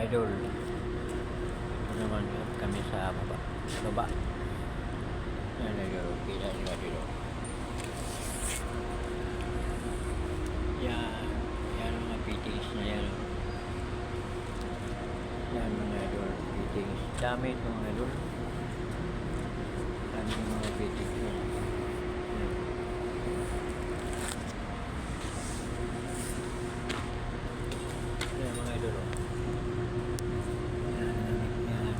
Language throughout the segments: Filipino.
idol. Ito naman kami sa baba. Sa baba. Yan idol. Kita nila dito. Yan. Yan mga fittings na yan. Yan mga idol. Fittings. Dami ito mga idol. Dami yung mga fittings na yan. Yan mga idol. Yan. Yan.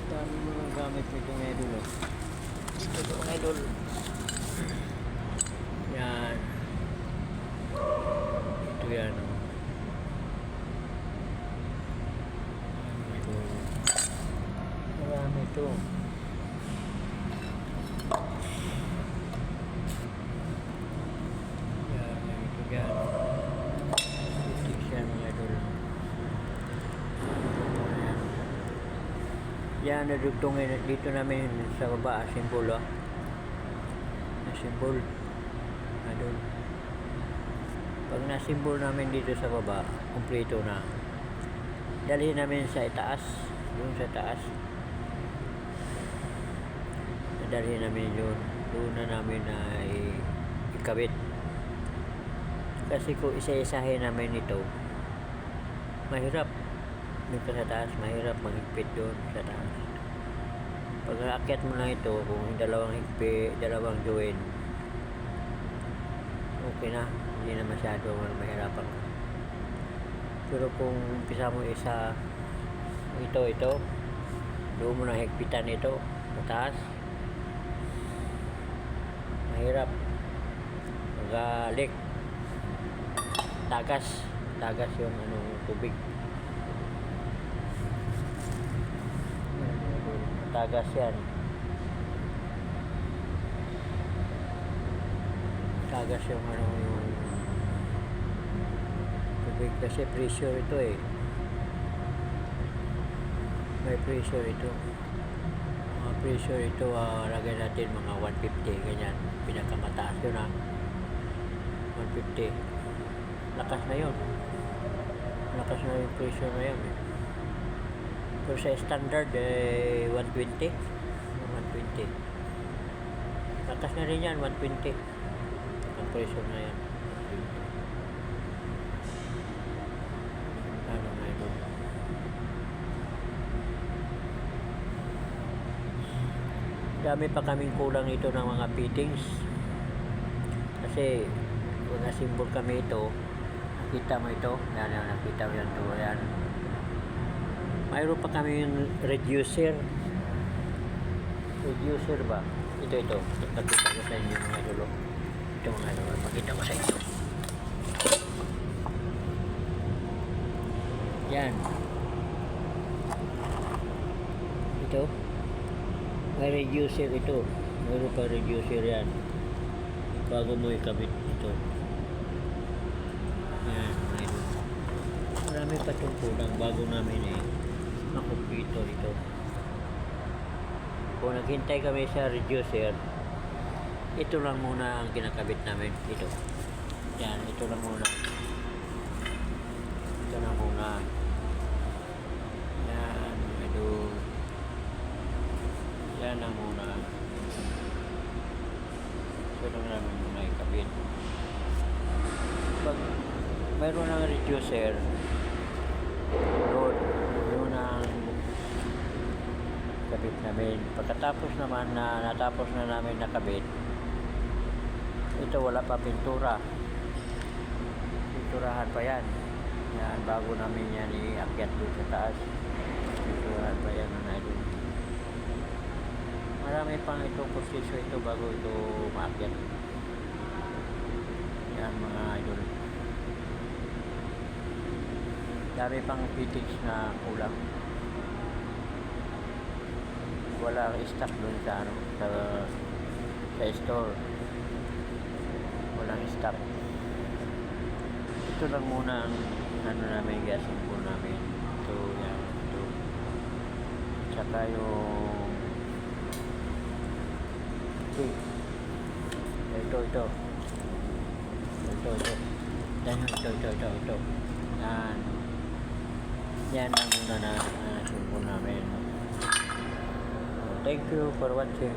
Dami mga gamit nito mga idol. Ito mga idol. Yan. Ito yan. Ito. Marami ito. Yan. Ito yan. Ito yan mga idol. Yan. Nadugtungin dito namin sa baba. Simbol. Simbol. Idol. Pag nasimbol namin dito sa baba, kumpleto na. Dalhin namin sa itaas, doon sa taas. Dalhin namin yun. Doon na namin na ikabit. Kasi kung isa-isahin namin ito, mahirap. Doon ka sa taas, mahirap maghigpit doon sa taas. Pag naakyat mo na ito, kung dalawang higpit, dalawang join, okay na. Hindi na masyado mahirapan ka. Pero kung umpisa mo isa ito doon mo na higpitan ito sa taas, mahirap mag-leak, tagas yung tubig, tagas yan, tagas yung yung tubig kasi pressure ito may pressure ito, mga pressure ito. Lagay natin mga 150 ganyan, pinakamataas yun 150, lakas na yun, lakas na yung pressure na yun pero sa standard 120, lakas na rin yan 120 ang pressure na yan. Dami pa kaming kulang ito ng mga fittings kasi kung nasimbol kami ito, nakita mo ito, yan, nakita mo yan ito, yan. Mayroon pa kami yung reducer ba? Ito nakita ko sa inyo mga dulo, ito mga dulo, pakita ko sa inyo yan, ito may reducer ito, mayroon pa reducer yan bago mo ikabit ito. Yan, marami pa itong kulang bago namin makumpleto ito. Kung naghintay kami sa reducer, ito lang muna ang kinakabit namin ito. Yan, ito lang muna yan, yan lang muna. Ito lang namin muna ikabit. Pag mayroon ng reducer, yun ang kabit namin. Pagkatapos naman na natapos na namin nakabit, ito wala pa pintura, pinturahan pa yan. Yan, bago namin yan iakyat doon sa taas, pinturahan pa yan na idol. Marami pang itong proseso ito bago ito maakyat. Yan mga idol, dami pang fittings na kulang, wala stock doon sa sa store, walang stock. Ito lang muna ang namin, gas-simbol namin ito, yan, ito, tsaka yung ito ito. Ito. Yan. Yan ang muna na subo namin. So, thank you for watching.